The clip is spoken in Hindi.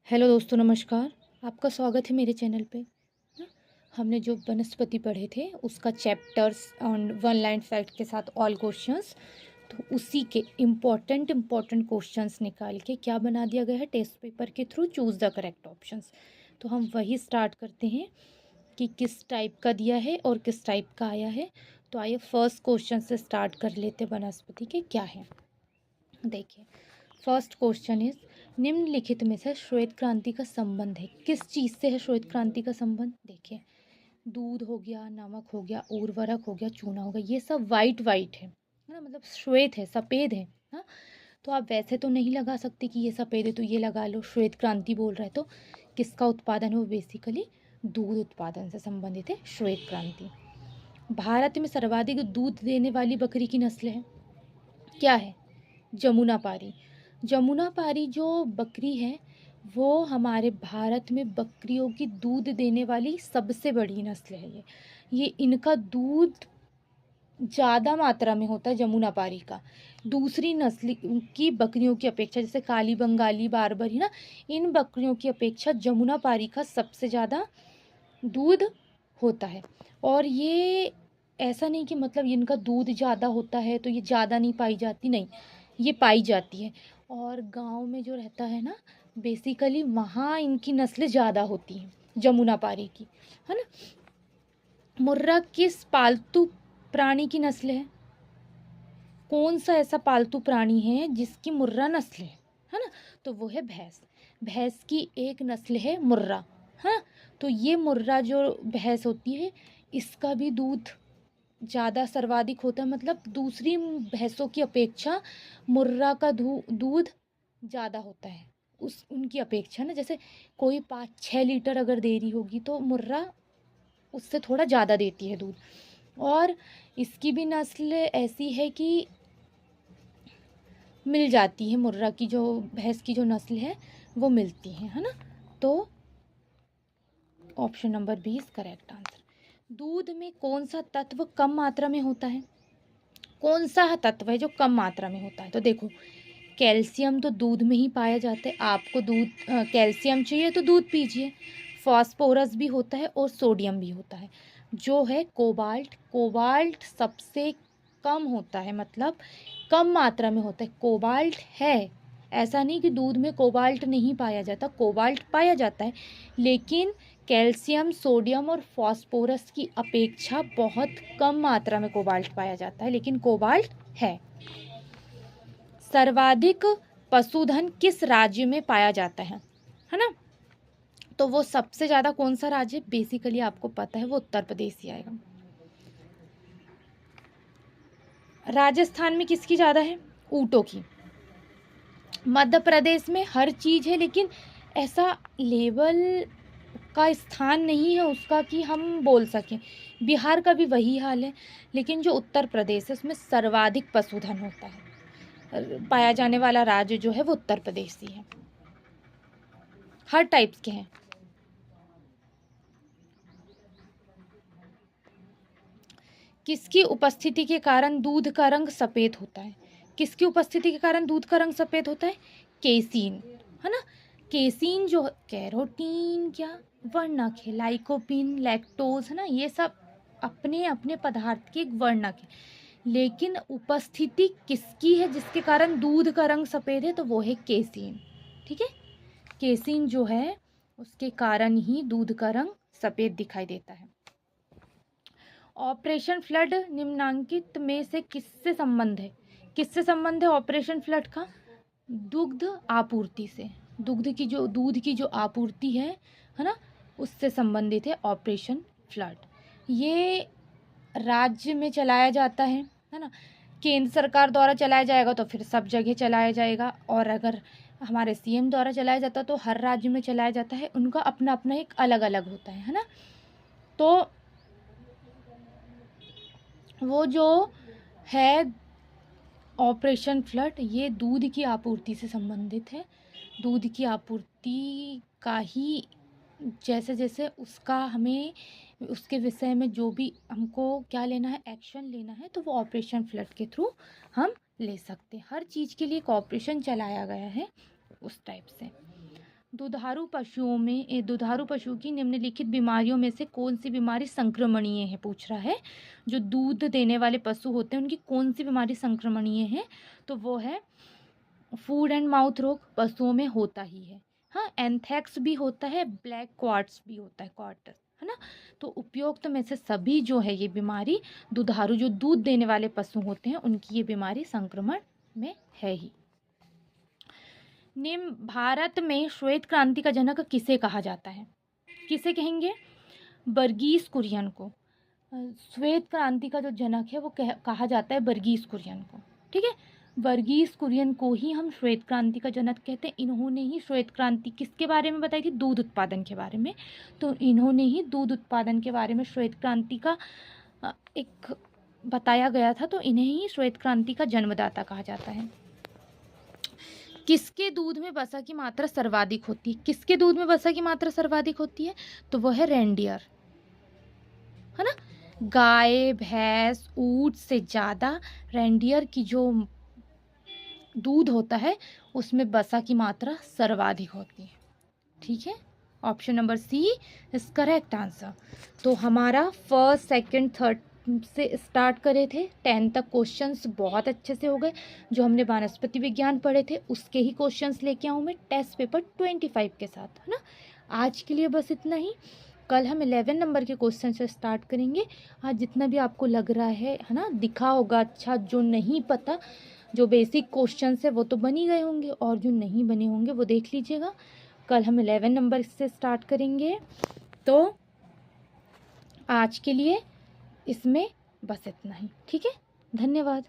हेलो दोस्तों, नमस्कार। आपका स्वागत है मेरे चैनल पे। हमने जो वनस्पति पढ़े थे उसका chapters on one line fact के साथ ऑल क्वेश्चंस, तो उसी के इम्पॉर्टेंट क्वेश्चंस निकाल के क्या बना दिया गया है टेस्ट पेपर के through, choose the correct options. तो हम वही स्टार्ट करते हैं कि किस टाइप का दिया है और किस टाइप का आया है। तो आइए फर्स्ट क्वेश्चन से स्टार्ट कर लेते, वनस्पति के क्या है। देखिए, फर्स्ट क्वेश्चन इज निम्नलिखित में से श्वेत क्रांति का संबंध है, किस चीज़ से है श्वेत क्रांति का संबंध। देखिए, दूध हो गया, नमक हो गया, उर्वरक हो गया, चूना हो गया, ये सब वाइट वाइट है ना, मतलब श्वेत है, सफ़ेद है। हाँ, तो आप वैसे तो नहीं लगा सकते कि ये सफ़ेद है तो ये लगा लो, श्वेत क्रांति बोल रहा है तो किसका उत्पादन है, वो बेसिकली दूध उत्पादन से संबंधित है श्वेत क्रांति। भारत में सर्वाधिक दूध देने वाली बकरी की नस्ल है, क्या है, जमुनापारी। जमुनापारी जो बकरी है वो हमारे भारत में बकरियों की दूध देने वाली सबसे बड़ी नस्ल है। ये इनका दूध ज़्यादा मात्रा में होता है जमुनापारी का, दूसरी नस्ल की बकरियों की अपेक्षा, जैसे काली बंगाली, बारबरी ना, इन बकरियों की अपेक्षा जमुनापारी का सबसे ज़्यादा दूध होता है। और ये ऐसा नहीं कि मतलब इनका दूध ज़्यादा होता है तो ये ज़्यादा नहीं पाई जाती, नहीं, ये पाई जाती है। और गांव में जो रहता है ना, बेसिकली वहाँ इनकी नस्लें ज़्यादा होती हैं जमुनापारी की, है ना। मुर्रा किस पालतू प्राणी की नस्ल है, कौन सा ऐसा पालतू प्राणी है जिसकी मुर्रा नस्ल है ना, तो वो है भैंस। भैंस की एक नस्ल है मुर्रा, हाँ। तो ये मुर्रा जो भैंस होती है इसका भी दूध ज़्यादा सर्वाधिक होता है, मतलब दूसरी भैंसों की अपेक्षा मुर्रा का दूध ज़्यादा होता है उस उनकी अपेक्षा ना। जैसे कोई 5-6 लीटर अगर दे रही होगी तो मुर्रा उससे थोड़ा ज़्यादा देती है दूध। और इसकी भी नस्ल ऐसी है कि मिल जाती है, मुर्रा की जो भैंस की जो नस्ल है वो मिलती है ना। तो option number B is correct answer. दूध में कौन सा तत्व कम मात्रा में होता है, कौन सा तत्व है जो कम मात्रा में होता है, तो देखो, कैल्शियम तो दूध में ही पाया जाता है, आपको दूध कैल्शियम चाहिए तो दूध पीजिए। फास्फोरस भी होता है और सोडियम भी होता है। जो है कोबाल्ट, कोबाल्ट सबसे कम होता है, मतलब कम मात्रा में होता है कोबाल्ट है। ऐसा नहीं कि दूध में कोबाल्ट नहीं पाया जाता, कोबाल्ट पाया जाता है, लेकिन कैल्शियम, सोडियम और फास्फोरस की अपेक्षा बहुत कम मात्रा में कोबाल्ट पाया जाता है, लेकिन कोबाल्ट है। सर्वाधिक पशुधन किस राज्य में पाया जाता है ना, तो वो सबसे ज़्यादा कौन सा राज्य, बेसिकली आपको पता है वो उत्तर प्रदेश ही आएगा। राजस्थान में किसकी ज़्यादा है, ऊँटों की। मध्य प्रदेश में हर चीज़ है, लेकिन ऐसा लेवल का स्थान नहीं है उसका कि हम बोल सकें। बिहार का भी वही हाल है, लेकिन जो उत्तर प्रदेश है उसमें सर्वाधिक पशुधन होता है, पाया जाने वाला राज्य जो है वो उत्तर प्रदेश ही है। हर टाइप्स के हैं। किसकी उपस्थिति के कारण दूध का रंग सफ़ेद होता है, किसकी उपस्थिति के कारण दूध का रंग सफ़ेद होता है, केसीन, है ना। केसीन जो कैरोटीन क्या वर्णक है, लाइकोपिन, लैक्टोज, है ना, ये सब अपने अपने पदार्थ के एक वर्णक है, लेकिन उपस्थिति किसकी है जिसके कारण दूध का रंग सफ़ेद है, तो वो है केसीन। ठीक है, केसीन जो है उसके कारण ही दूध का रंग सफ़ेद दिखाई देता है। ऑपरेशन फ्लड निम्नांकित में से किससे संबंध है, किससे संबंध है ऑपरेशन फ्लड का, दुग्ध आपूर्ति से, दुग्ध की जो दूध की जो आपूर्ति है ना, उससे संबंधित है ऑपरेशन फ्लड। ये राज्य में चलाया जाता है ना, केंद्र सरकार द्वारा चलाया जाएगा तो फिर सब जगह चलाया जाएगा, और अगर हमारे सीएम द्वारा चलाया जाता तो हर राज्य में चलाया जाता है, उनका अपना अपना एक अलग अलग होता है ना। तो वो जो है ऑपरेशन फ्लड, ये दूध की आपूर्ति से संबंधित है। दूध की आपूर्ति का ही जैसे जैसे उसका हमें उसके विषय में जो भी हमको क्या लेना है, एक्शन लेना है, तो वो ऑपरेशन फ्लड के थ्रू हम ले सकते हैं। हर चीज़ के लिए एक ऑपरेशन चलाया गया है उस टाइप से। दुधारू पशुओं की निम्नलिखित बीमारियों में से कौन सी बीमारी संक्रमणीय है, पूछ रहा है। जो दूध देने वाले पशु होते हैं उनकी कौन सी बीमारी संक्रमणीय है, तो वो है फूड एंड माउथ रोग, पशुओं में होता ही है। हाँ, एंथ्रेक्स भी होता है, ब्लैक क्वार्ट्स भी होता है, क्वार्टर, है ना। तो उपयुक्त में से सभी जो है ये बीमारी दुधारू, जो दूध देने वाले पशु होते हैं उनकी ये बीमारी संक्रमण में है ही। निम्न भारत में श्वेत क्रांति का जनक किसे कहा जाता है, किसे कहेंगे? वर्गीस कुरियन को। श्वेत क्रांति का जो जनक है वो कहा जाता है वर्गीस कुरियन को, ठीक है। वर्गीस कुरियन को ही हम श्वेत क्रांति का जनक कहते हैं। इन्होंने ही श्वेत क्रांति किसके बारे में बताई थी? दूध उत्पादन के बारे में। तो इन्होंने ही दूध उत्पादन के बारे में श्वेत क्रांति का एक बताया गया था, तो इन्हें ही श्वेत क्रांति का जन्मदाता कहा जाता है। किसके दूध में वसा की मात्रा सर्वाधिक होती है? किसके दूध में वसा की मात्रा सर्वाधिक होती है? तो वह है रेंडियर, है ना। गाय, भैंस, ऊंट से ज़्यादा रेंडियर की जो दूध होता है उसमें वसा की मात्रा सर्वाधिक होती है, ठीक है। Option number C is correct answer. तो हमारा फर्स्ट, सेकंड, थर्ड से स्टार्ट करे थे, 10 तक क्वेश्चंस बहुत अच्छे से हो गए। जो हमने वनस्पति विज्ञान पढ़े थे उसके ही क्वेश्चंस लेके आऊँ मैं टेस्ट पेपर 25 के साथ, है ना। आज के लिए बस इतना ही। कल हम 11 नंबर के क्वेश्चन से स्टार्ट करेंगे। आज जितना भी आपको लग रहा है ना, दिखा होगा अच्छा, जो नहीं पता, जो बेसिक क्वेश्चंस है वो तो बन ही गए होंगे, और जो नहीं बने होंगे वो देख लीजिएगा। कल हम 11 नंबर से स्टार्ट करेंगे। तो आज के लिए इसमें बस इतना ही, ठीक है। धन्यवाद।